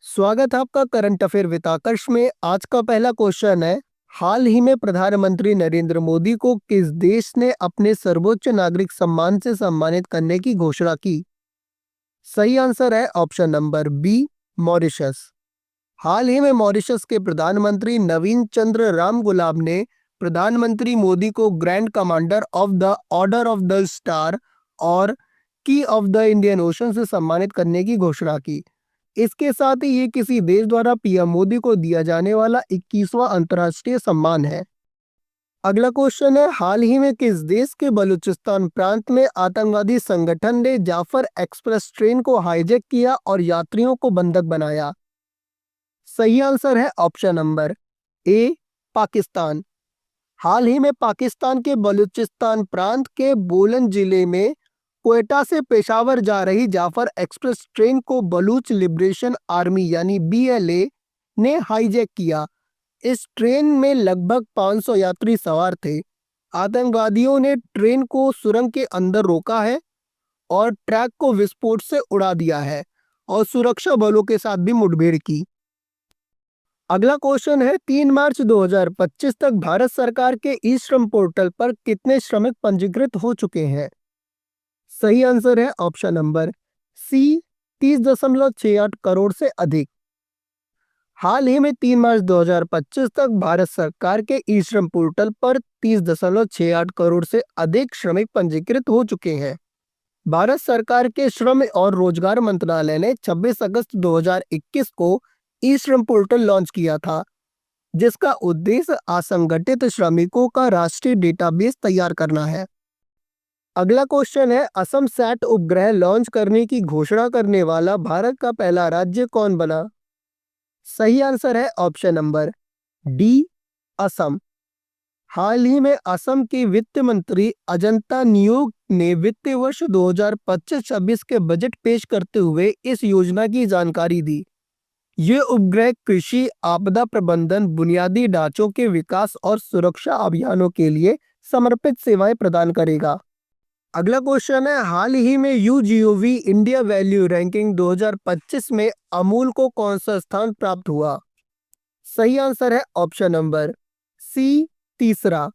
स्वागत है आपका करंट अफेयर विद आकर्ष में। आज का पहला क्वेश्चन है, हाल ही में प्रधानमंत्री नरेंद्र मोदी को किस देश ने अपने सर्वोच्च नागरिक सम्मान से सम्मानित करने की घोषणा की? सही आंसर है ऑप्शन नंबर बी, मॉरिशस। हाल ही में मॉरिशस के प्रधानमंत्री नवीन चंद्र राम गुलाब ने प्रधानमंत्री मोदी को grand commander of the order of the star और की ऑफ द इंडियन ओशन से सम्मानित करने की घोषणा की। इसके साथ ही ये किसी देश द्वारा पीएम मोदी को दिया जाने वाला 21वां अंतर्राष्ट्रीय सम्मान है। अगला क्वेश्चन है, हाल ही में किस देश के बलूचिस्तान प्रांत में आतंकवादी संगठन ने जाफर एक्सप्रेस ट्रेन को हाईजैक किया और यात्रियों को बंधक बनाया? सही आंसर है ऑप्शन नंबर ए, पाकिस्तान। हाल ही में पाकिस्तान के बलूचिस्तान प्रांत के बोलन जिले में क्वेटा से पेशावर जा रही जाफर एक्सप्रेस ट्रेन को बलूच लिबरेशन आर्मी यानी बीएलए ने हाईजैक किया। इस ट्रेन में लगभग 500 यात्री सवार थे। आतंकवादियों ने ट्रेन को सुरंग के अंदर रोका है और ट्रैक को विस्फोट से उड़ा दिया है और सुरक्षा बलों के साथ भी मुठभेड़ की। अगला क्वेश्चन है, 3 मार्च 2025 तक भारत सरकार के ई श्रम पोर्टल पर कितने श्रमिक पंजीकृत हो चुके हैं? सही आंसर है ऑप्शन नंबर सी, 30.68 करोड़ से अधिक। हाल ही में 3 मार्च 2025 तक भारत सरकार के ई श्रम पोर्टल पर 30.68 करोड़ से अधिक श्रमिक पंजीकृत हो चुके हैं। भारत सरकार के श्रम और रोजगार मंत्रालय ने 26 अगस्त 2021 को ई श्रम पोर्टल लॉन्च किया था, जिसका उद्देश्य असंगठित श्रमिकों का राष्ट्रीय डेटाबेस तैयार करना है। अगला क्वेश्चन है, असम सैट उपग्रह लॉन्च करने की घोषणा करने वाला भारत का पहला राज्य कौन बना? सही आंसर है ऑप्शन नंबर डी, असम। हाल ही में असम के वित्त मंत्री अजंता नियोग ने वित्तीय वर्ष 2025-26 के बजट पेश करते हुए इस योजना की जानकारी दी। ये उपग्रह कृषि, आपदा प्रबंधन, बुनियादी ढांचों के विकास और सुरक्षा अभियानों के लिए समर्पित सेवाएं प्रदान करेगा। अगला क्वेश्चन है, हाल ही में यूजीओवी इंडिया वैल्यू रैंकिंग 2025 में अमूल को कौन सा स्थान प्राप्त हुआ? सही आंसर है ऑप्शन नंबर सी, तीसरा।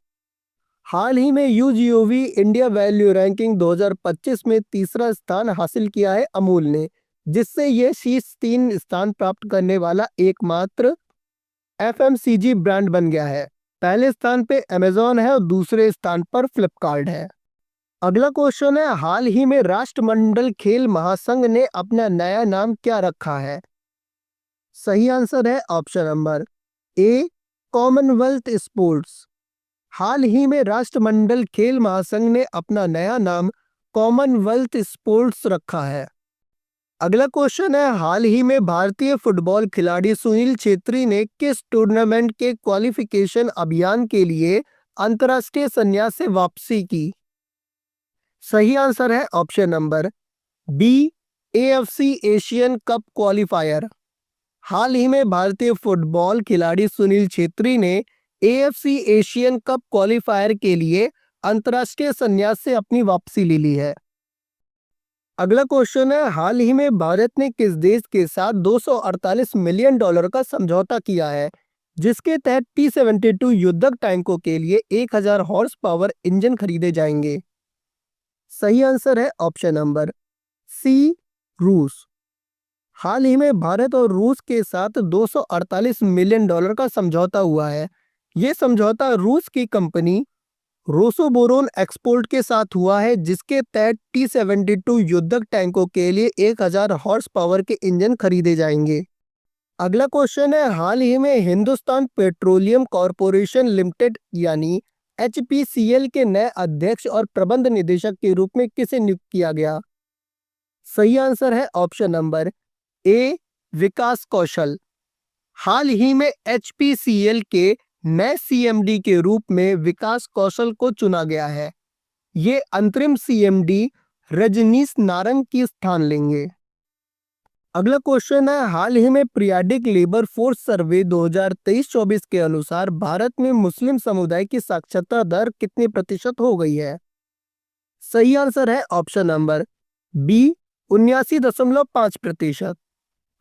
हाल ही में यूजीओवी इंडिया वैल्यू रैंकिंग 2025 में तीसरा स्थान हासिल किया है अमूल ने, जिससे यह शीर्ष 3 स्थान प्राप्त करने वाला एकमात्र एफएमसीजी ब्रांड बन गया है। पहले स्थान पे अमेजॉन है और दूसरे स्थान पर फ्लिपकार्ट है। अगला क्वेश्चन है, हाल ही में राष्ट्रमंडल खेल महासंघ ने अपना नया नाम क्या रखा है? सही आंसर है option number A, Commonwealth sports. हाल ही में राष्ट्रमंडल खेल महासंघ ने अपना नया नाम कॉमनवेल्थ स्पोर्ट्स रखा है। अगला क्वेश्चन है, हाल ही में भारतीय फुटबॉल खिलाड़ी सुनील छेत्री ने किस टूर्नामेंट के क्वालिफिकेशन अभियान के लिए अंतर्राष्ट्रीय संन्यास से वापसी की? सही आंसर है option number B, AFC Asian cup qualifier. हाल ही में भारतीय फुटबॉल खिलाड़ी सुनील छेत्री ने एएफसी एशियन कप क्वालिफायर के लिए अंतर्राष्ट्रीय संन्यास से अपनी वापसी ले ली है। अगला क्वेश्चन है, हाल ही में भारत ने किस देश के साथ $248 मिलियन का समझौता किया है, जिसके तहत T-72 युद्धक टैंकों के लिए 1000 हॉर्स पावर इंजन खरीदे जाएंगे? सही आंसर है ऑप्शन नंबर सी, रूस। हाल ही में भारत और रूस के साथ $248 मिलियन का समझौता हुआ है। यह समझौता रूस की कंपनी रोसोबोरोन एक्सपोर्ट के साथ हुआ है, जिसके तहत T-72 युद्धक टैंकों के लिए 1000 हॉर्स पावर के इंजन खरीदे जाएंगे। अगला क्वेश्चन है, हाल ही में हिंदुस्तान पेट्रोलियम कॉरपोरेशन लिमिटेड यानी HPCL के नए अध्यक्ष और प्रबंध निदेशक के रूप में किसे नियुक्त किया गया? सही आंसर है ऑप्शन नंबर ए, विकास कौशल। हाल ही में HPCL के नए CMD के रूप में विकास कौशल को चुना गया है। ये अंतरिम CMD रजनीश नारंग की स्थान लेंगे। अगला क्वेश्चन है, हाल ही में पीरियडिक लेबर फोर्स सर्वे 2023-24 के अनुसार भारत में मुस्लिम समुदाय की साक्षरता दर कितने प्रतिशत हो गई है? सही आंसर है ऑप्शन नंबर बी, 79.5%।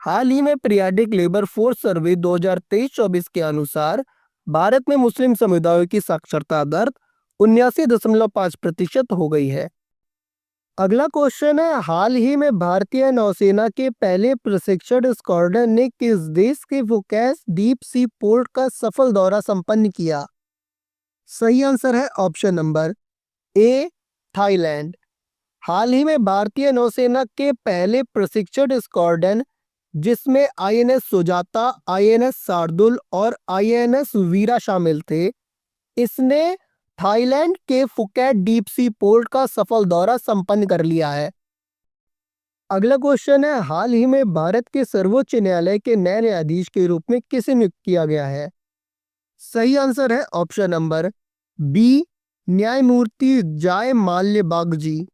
हाल ही में पीरियडिक लेबर फोर्स सर्वे 2023-24 के अनुसार भारत में मुस्लिम समुदायों की साक्षरता दर 79.5% हो गई है। अगला क्वेश्चन है, हाल ही में भारतीय नौसेना के पहले प्रशिक्षण स्क्वाड्रन ने किस देश के फुकेस डीप सी पोर्ट का सफल दौरा संपन्न किया? सही आंसर है ऑप्शन नंबर ए, थाईलैंड। हाल ही में भारतीय नौसेना के पहले प्रशिक्षण स्क्वाड्रन, जिसमें आईएनएस सुजाता, आईएनएस शार्दुल और आईएनएस वीरा शामिल थे, इसने थाईलैंड के फुकेट डीप सी पोर्ट का सफल दौरा संपन्न कर लिया है। अगला क्वेश्चन है, हाल ही में भारत के सर्वोच्च न्यायालय के नए न्यायाधीश के रूप में किसे नियुक्त किया गया है? सही आंसर है ऑप्शन नंबर बी, न्यायमूर्ति जय माल्यबागजी।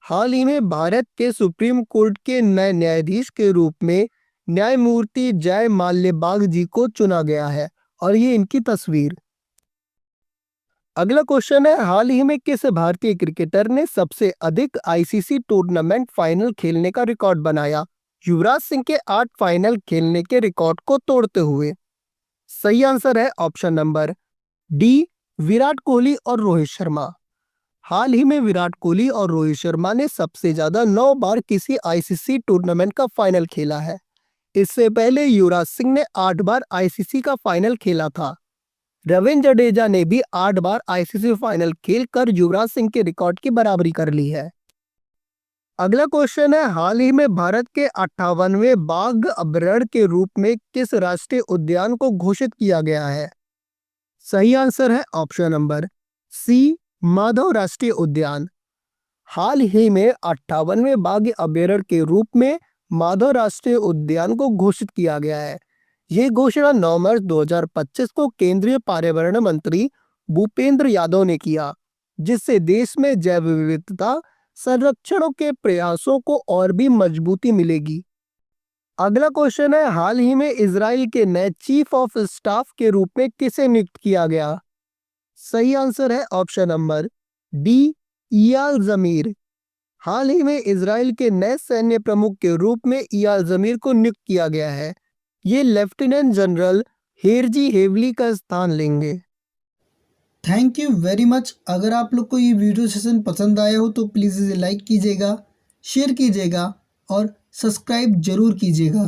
हाल ही में भारत के सुप्रीम कोर्ट के नए न्यायाधीश के रूप में न्यायमूर्ति जय माल्यबागजी को चुना गया है और ये इनकी तस्वीर। अगला क्वेश्चन है, हाल ही में किस भारतीय क्रिकेटर ने सबसे अधिक आईसीसी टूर्नामेंट फाइनल खेलने का रिकॉर्ड बनाया, युवराज सिंह के 8 फाइनल खेलने के रिकॉर्ड को तोड़ते हुए? सही आंसर है option number D, Virat Kohli और रोहित शर्मा। हाल ही में विराट कोहली और रोहित शर्मा ने सबसे ज्यादा 9 बार किसी आईसीसी टूर्नामेंट का फाइनल खेला है। इससे पहले युवराज सिंह ने 8 बार आईसीसी का फाइनल खेला था। रविंद्र जडेजा ने भी 8 बार आईसीसी फाइनल खेलकर युवराज सिंह के रिकॉर्ड की बराबरी कर ली है। अगला क्वेश्चन है, हाल ही में भारत के 58वें बाघ अभयारण्य के रूप में किस राष्ट्रीय उद्यान को घोषित किया गया है? सही आंसर है ऑप्शन नंबर सी, माधव राष्ट्रीय उद्यान। हाल ही में 58वें बाघ अभयारण्य के रूप में माधव राष्ट्रीय उद्यान को घोषित किया गया है। ये घोषणा 9 मार्च 2025 को केंद्रीय पर्यावरण मंत्री भूपेंद्र यादव ने किया, जिससे देश में जैव विविधता संरक्षण के प्रयासों को और भी मजबूती मिलेगी। अगला क्वेश्चन है, हाल ही में इजराइल के नए चीफ ऑफ स्टाफ के रूप में किसे नियुक्त किया गया? सही आंसर है ऑप्शन नंबर डी, इयाल जमीर। हाल ही में इजराइल के नए सैन्य प्रमुख के रूप में इयाल जमीर को नियुक्त किया गया है। ये लेफ्टिनेंट जनरल हेरजी हेवली का स्थान लेंगे। Thank you very much. अगर आप लोग को ये वीडियो सेशन पसंद आया हो तो प्लीज़ इसे लाइक कीजिएगा, शेयर कीजिएगा और सब्सक्राइब जरूर कीजिएगा।